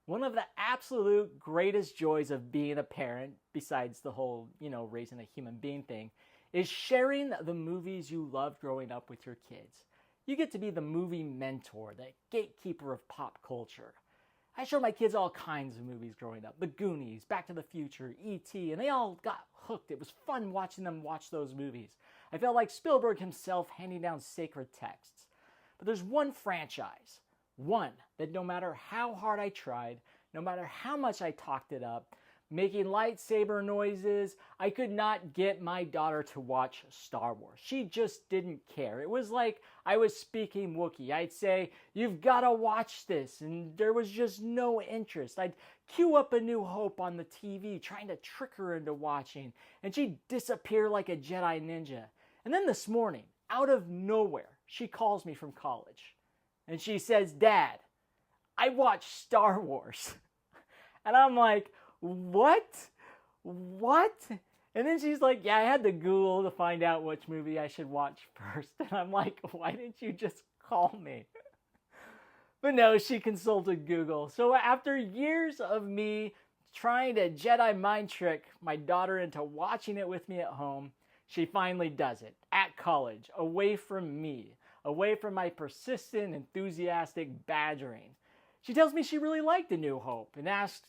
One of the absolute greatest joys of being a parent, besides the whole, raising a human being thing, is sharing the movies you loved growing up with your kids. You get to be the movie mentor, the gatekeeper of pop culture. I showed my kids all kinds of movies growing up. The Goonies, Back to the Future, E.T., and they all got hooked. It was fun watching them watch those movies. I felt like Spielberg himself handing down sacred texts. But there's one franchise, one that no matter how hard I tried, no matter how much I talked it up, making lightsaber noises, I could not get my daughter to watch Star Wars. She just didn't care. It was like I was speaking Wookiee. I'd say, "You've got to watch this," and there was just no interest. I'd cue up A New Hope on the TV, trying to trick her into watching, and she'd disappear like a Jedi ninja. And then this morning, out of nowhere, she calls me from college, and she says, "Dad, I watched Star Wars." And I'm like, what? And then she's like, "Yeah, I had to Google to find out which movie I should watch first." And I'm like, "Why didn't you just call me?" But no, she consulted Google. So after years of me trying to Jedi mind trick my daughter into watching it with me at home, she finally does it at college, away from me, away from my persistent, enthusiastic badgering. She tells me she really liked A New Hope and asked,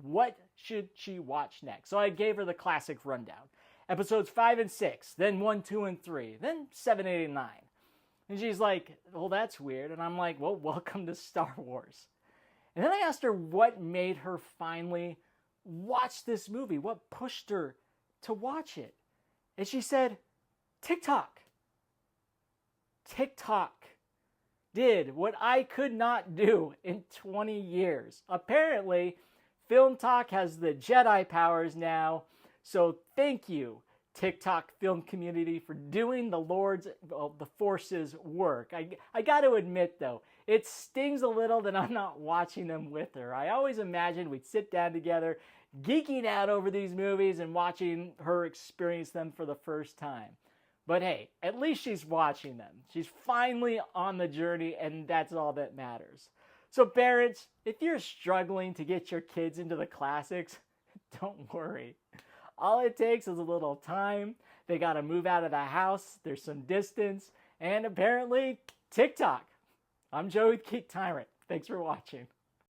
what should she watch next? So I gave her the classic rundown. Episodes 5 and 6, then 1, 2, and 3, then 7, 8, and 9. And she's like, "Well, that's weird." And I'm like, "Well, welcome to Star Wars." And then I asked her what made her finally watch this movie, what pushed her to watch it. And she said, TikTok. TikTok did what I could not do in 20 years. Apparently, Film Talk has the Jedi powers now. So thank you, TikTok film community, for doing the Lord's, the Force's work. I got to admit, though, it stings a little that I'm not watching them with her. I always imagined we'd sit down together, geeking out over these movies and watching her experience them for the first time. But hey, at least she's watching them. She's finally on the journey, and that's all that matters. So parents, if you're struggling to get your kids into the classics, don't worry. All it takes is a little time. They got to move out of the house. There's some distance. And apparently, TikTok. I'm Joe with GeekTyrant. Thanks for watching.